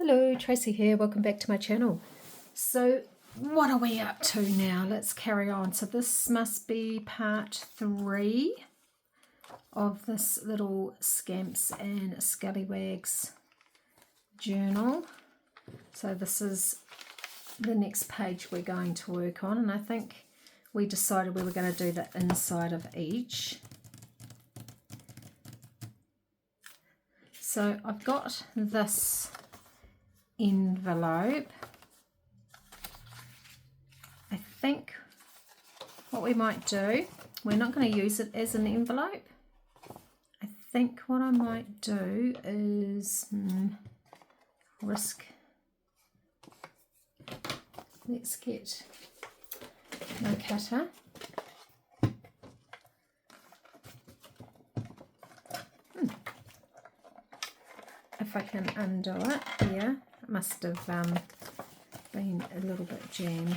Hello, Tracy here. Welcome back to my channel. So what are we up to now? Let's carry on. So this must be part 3 of this little Scamps and Scallywags journal. So this is the next page we're going to work on, and I think we decided we were going to do the inside of each. So I've got this envelope. I think what we might do, we're not going to use it as an envelope. I think what I might do is let's get my cutter. If I can undo it here. It must have been a little bit jammed.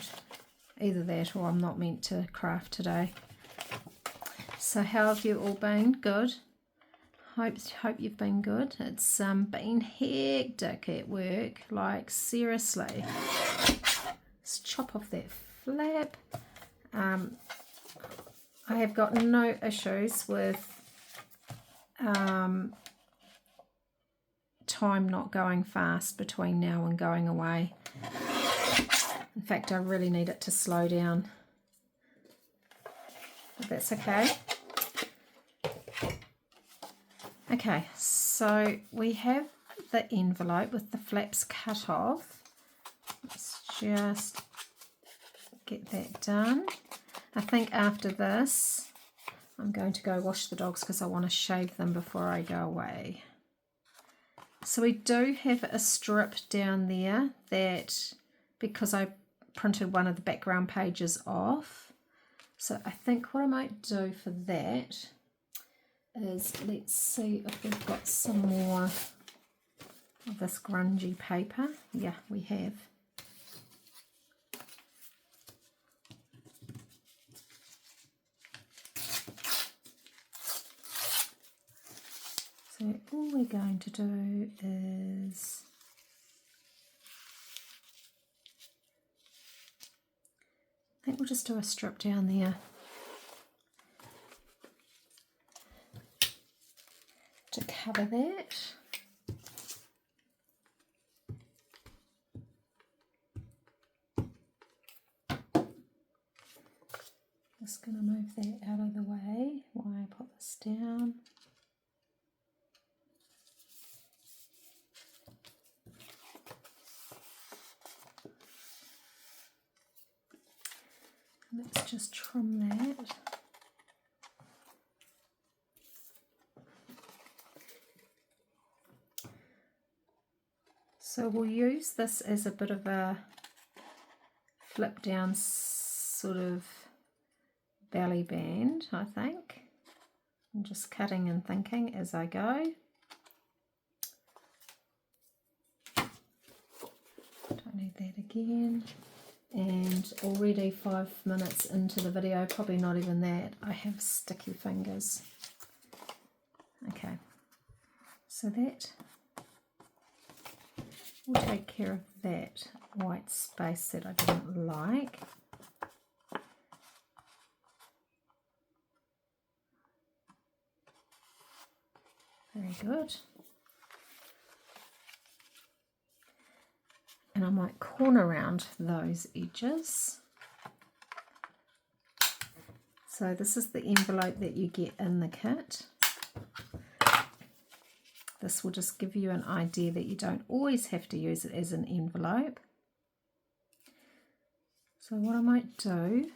Either that or I'm not meant to craft today. So how have you all been? Good. Hope you've been good. It's been hectic at work, like seriously. Let's chop off that flap. I have got no issues with time not going fast between now and going away. In fact, I really need it to slow down. But that's okay. Okay, so we have the envelope with the flaps cut off. Let's just get that done. I think after this, I'm going to go wash the dogs because I want to shave them before I go away. So we do have a strip down there that, because I printed one of the background pages off, so I think what I might do for that is, let's see if we've got some more of this grungy paper. Yeah, we have. So all we're going to do is I think we'll just do a strip down there to cover that. Just going to move that out of the way while I put this down. Let's just trim that. So we'll use this as a bit of a flip down sort of belly band, I think. I'm just cutting and thinking as I go. Don't need that again. And already 5 minutes into the video, probably not even that, I have sticky fingers. Okay, so that will take care of that white space that I didn't like. Very good. And I might corner around those edges. So this is the envelope that you get in the kit. This will just give you an idea that you don't always have to use it as an envelope. So what I might do,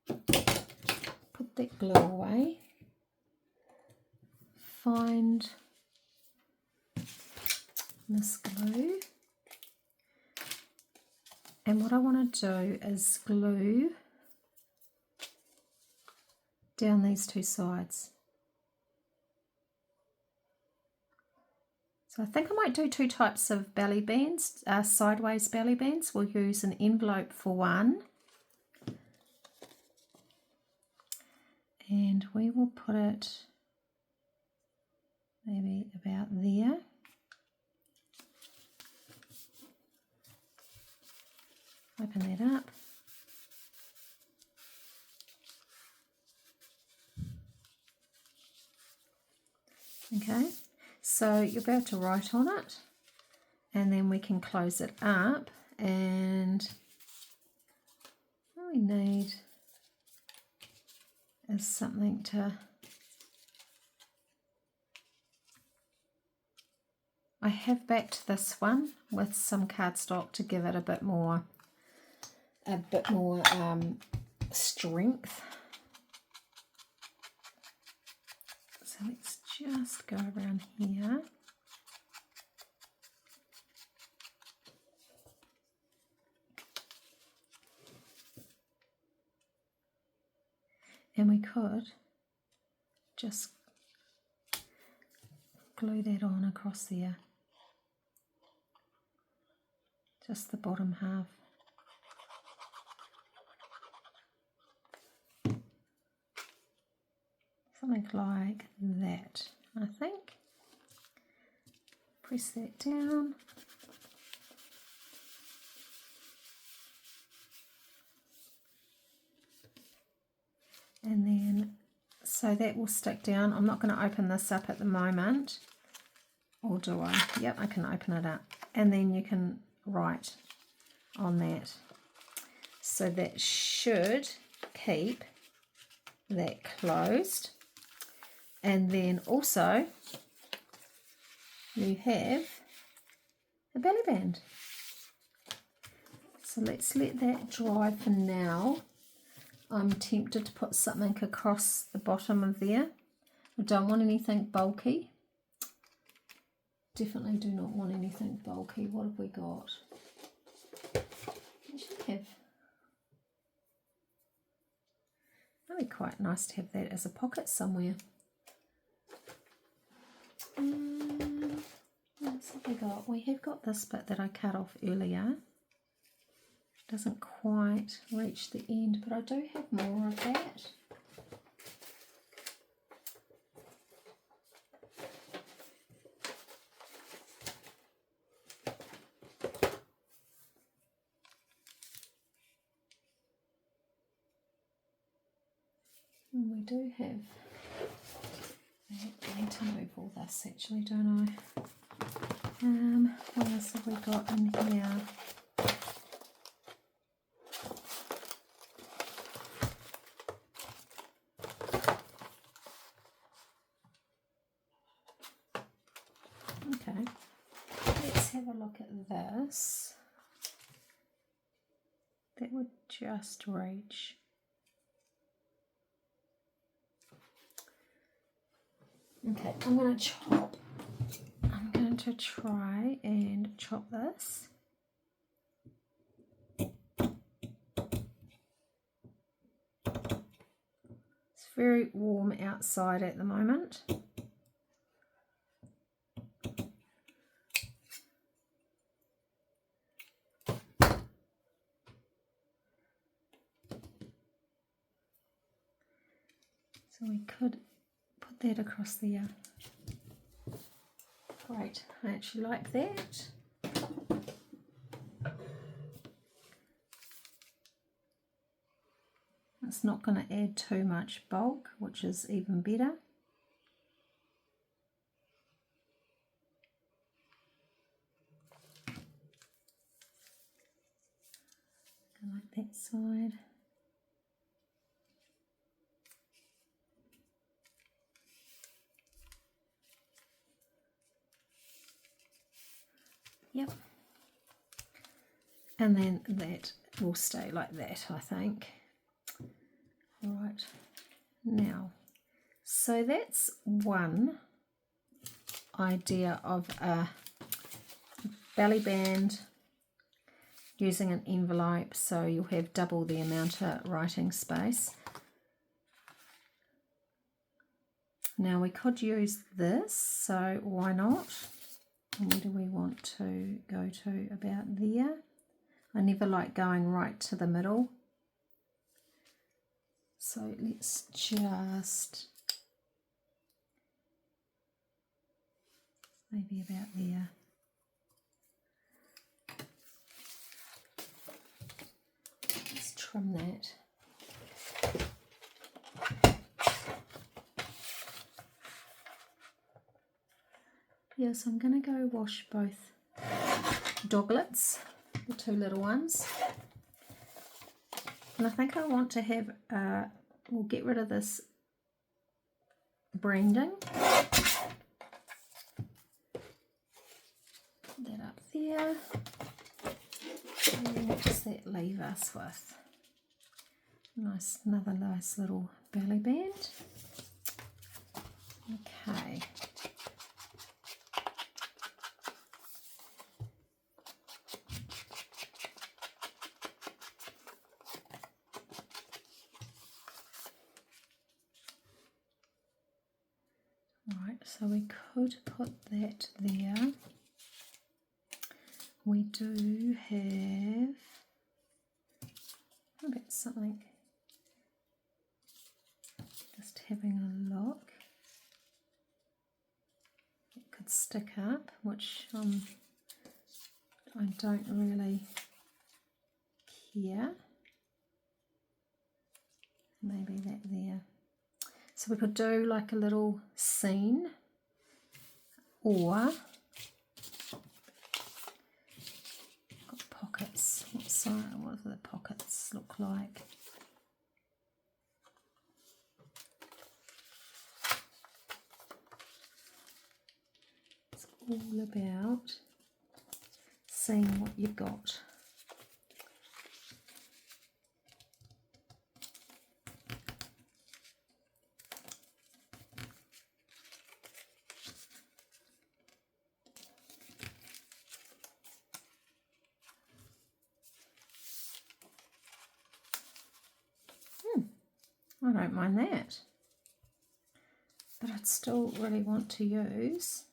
put that glue away, find this glue. And what I want to do is glue down these two sides. So I think I might do 2 types of belly bands, sideways belly bands. We'll use an envelope for one. And we will put it maybe about there. Open that up. Okay, so you'll be able to write on it, and then we can close it up, and all we need is something to... I have backed this one with some cardstock to give it a bit more strength. So let's just go around here. And we could just glue that on across there. Just the bottom half. Something like that, I think. Press that down. And then, so that will stick down. I'm not going to open this up at the moment. Or do I? Yep, I can open it up. And then you can write on that. So that should keep that closed. And then also you have a belly band. So let's let that dry for now. I'm tempted to put something across the bottom of there. I don't want anything bulky. Definitely do not want anything bulky. What have we got? We should have... That'd be quite nice to have that as a pocket somewhere. What have we got? We have got this bit that I cut off earlier. Doesn't quite reach the end, but I do have more of that. And we do have that. I need to move all this actually, don't I? What else have we got in here? Okay, let's have a look at this. That would just reach. Okay, I'm going to try and chop this. It's very warm outside at the moment. So we could put that across there. Great, I actually like that. It's not going to add too much bulk, which is even better. I like that side. Yep. And then that will stay like that, I think. Right, now, so that's one idea of a belly band using an envelope, so you'll have double the amount of writing space. Now we could use this, so why not? Where do we want to go to? About there. I never like going right to the middle. So let's just maybe about there. from that. Yeah, so I'm going to go wash both doglets, the two little ones. And I think I want to have, we'll get rid of this branding. Put that up there. And what does that leave us with? Nice, another nice little belly band. Okay. Right, so we could put that there. We do have, how about something, just having a look. It could stick up, which I don't really care. Maybe that there. So we could do like a little scene, or got pockets. What do the pockets look like? It's all about seeing what you've got. I don't mind that, but I'd still really want to use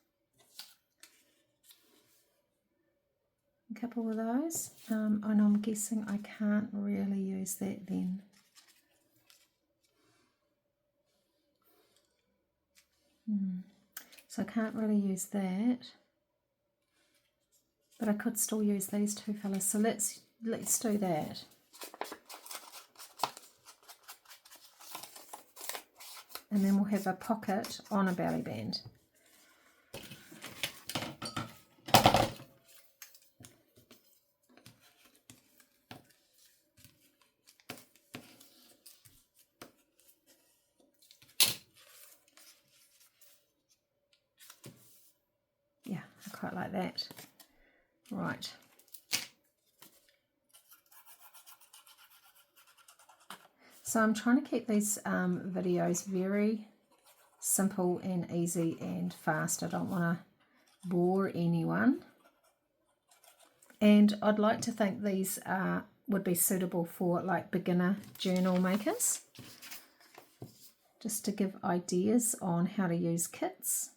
a couple of those, and I'm guessing I can't really use that then. So I can't really use that, but I could still use these two fellas, so let's do that. And then we'll have a pocket on a belly band. Yeah, I quite like that. Right. So I'm trying to keep these videos very simple and easy and fast. I don't want to bore anyone. And I'd like to think these would be suitable for like beginner journal makers. Just to give ideas on how to use kits.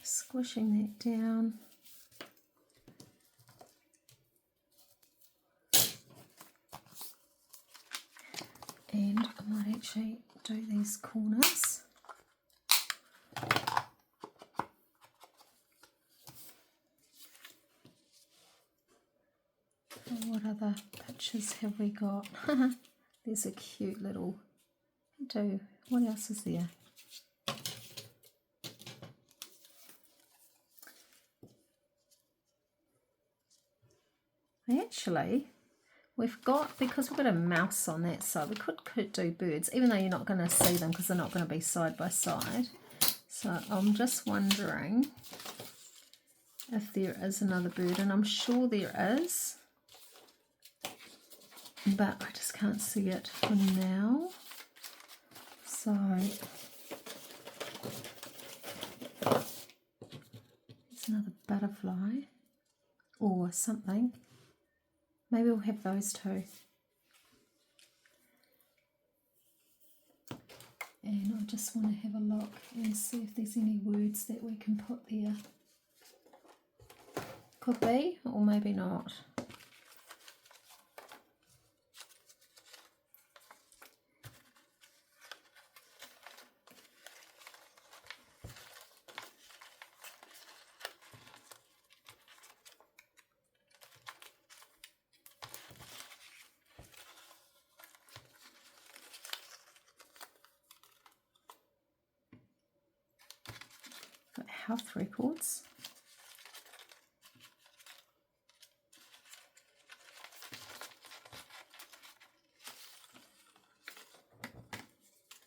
Squishing that down. And I might actually do these corners. And what other pictures have we got? There's a cute little, what else is there? Actually, because we've got a mouse on that side, we could do birds, even though you're not going to see them because they're not going to be side by side. So I'm just wondering if there is another bird, and I'm sure there is, but I just can't see it for now. So there's another butterfly or something. Maybe we'll have those two. And I just want to have a look and see if there's any words that we can put there. Could be, or maybe not. health records.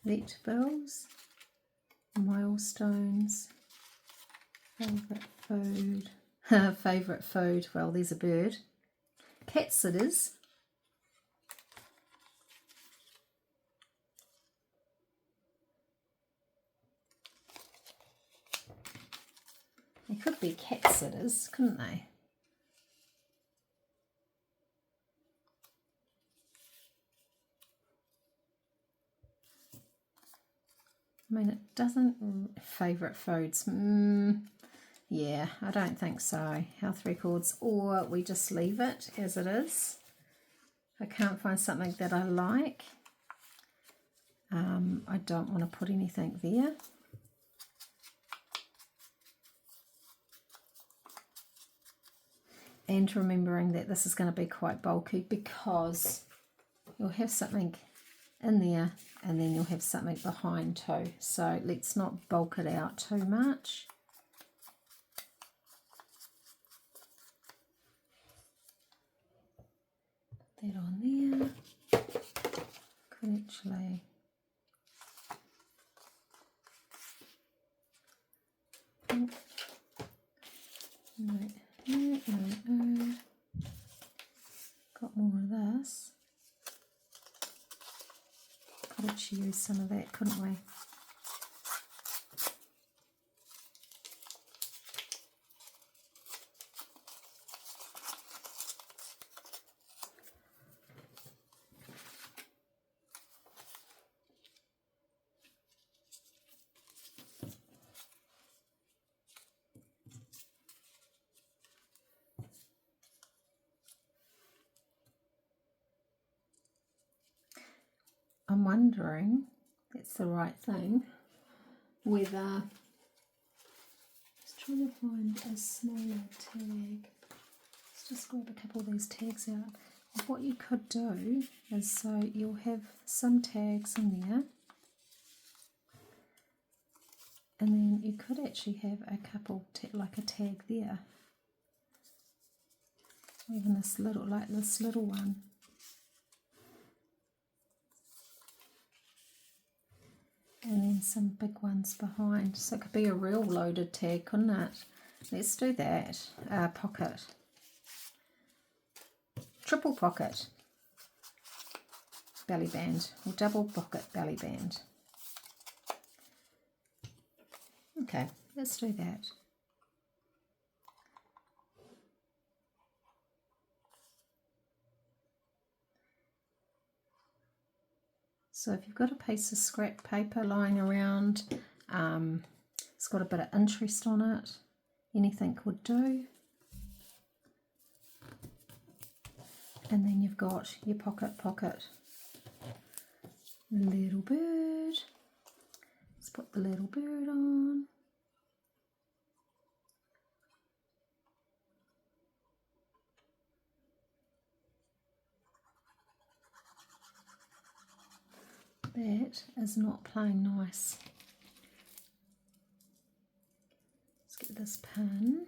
Vet bills, milestones, favourite food, favourite food, well there's a bird, cat sitters, they could be cat sitters, couldn't they? I mean, it doesn't, favourite foods, yeah, I don't think so. Health records, or we just leave it as it is. I can't find something that I like. I don't want to put anything there. And remembering that this is going to be quite bulky because you'll have something in there and then you'll have something behind too. So let's not bulk it out too much. Put that on there. Could actually no. Got more of this. Could actually use some of that, couldn't we? I'm wondering, that's the right thing, whether, just trying to find a smaller tag. Let's just grab a couple of these tags out. What you could do is, so you'll have some tags in there, and then you could actually have a couple, like a tag there. Even this little, like this little one. And then some big ones behind. So it could be a real loaded tag, couldn't it? Let's do that. Pocket. Triple pocket belly band, or double pocket belly band. Okay, let's do that. So if you've got a piece of scrap paper lying around, it's got a bit of interest on it, anything would do. And then you've got your pocket, little bird. Let's put the little bird on. That is not playing nice. Let's get this pin.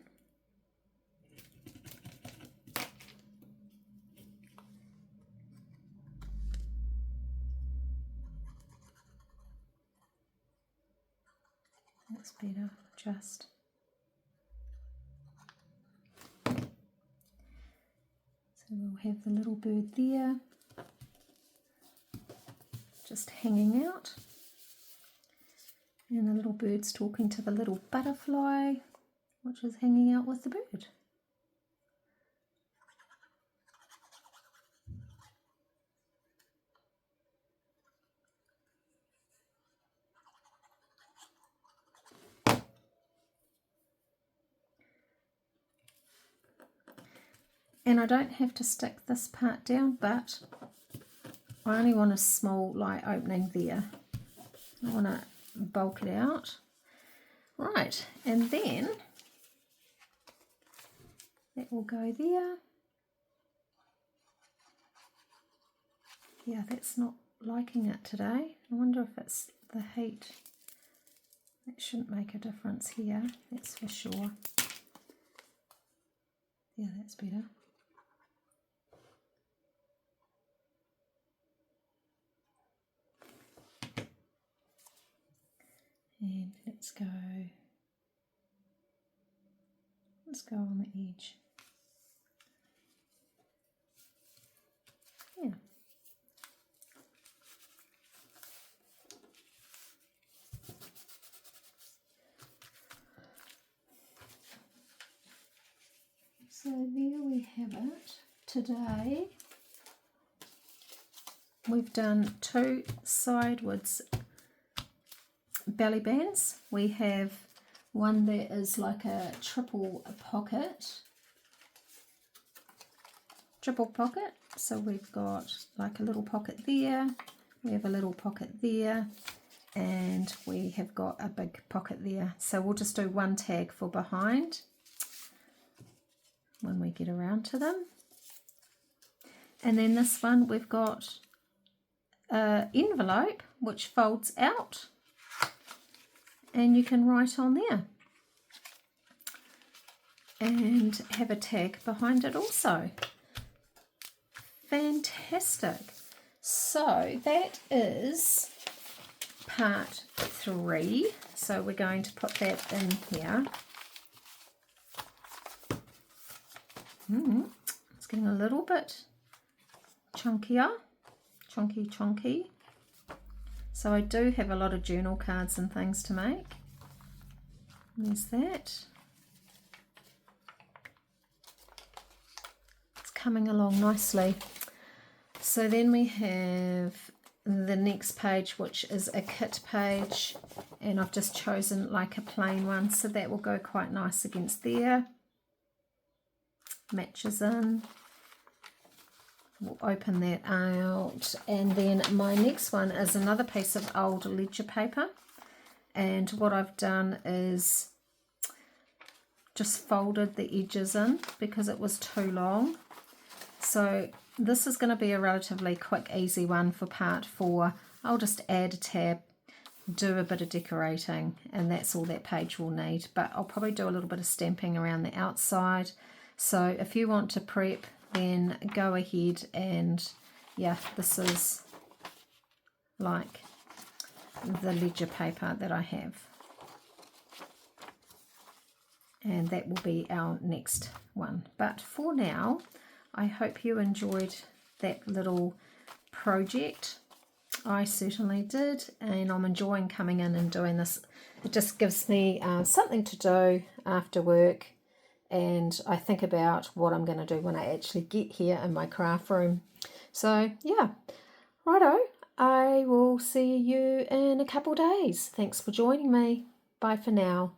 That's better, just. So we'll have the little bird there, just hanging out. And the little bird's talking to the little butterfly, which is hanging out with the bird. And I don't have to stick this part down, but I only want a small light opening there. I want to bulk it out. Right, and then that will go there. Yeah, that's not liking it today. I wonder if it's the heat That shouldn't make a difference here, that's for sure. Yeah, that's better. And let's go on the edge. Yeah. So there we have it. Today we've done 2 sidewards belly bands. We have one that is like a triple pocket. So we've got like a little pocket there, we have a little pocket there, and we have got a big pocket there. So we'll just do one tag for behind when we get around to them. And then this one we've got an envelope which folds out and you can write on there and have a tag behind it also. Fantastic. So that is part 3. So we're going to put that in here. It's getting a little bit chunkier, chunky. So I do have a lot of journal cards and things to make. There's that. It's coming along nicely. So then we have the next page, which is a kit page, and I've just chosen like a plain one, so that will go quite nice against there. Matches in. We'll open that out, and then my next one is another piece of old ledger paper, and what I've done is just folded the edges in because it was too long. So this is going to be a relatively quick, easy one for part 4. I'll just add a tab, do a bit of decorating, and that's all that page will need. But I'll probably do a little bit of stamping around the outside. So if you want to prep, then go ahead, and yeah, this is like the ledger paper that I have. And that will be our next one. But for now, I hope you enjoyed that little project. I certainly did, and I'm enjoying coming in and doing this. It just gives me something to do after work, and I think about what I'm going to do when I actually get here in my craft room. So yeah, righto, I will see you in a couple days. Thanks for joining me. Bye for now.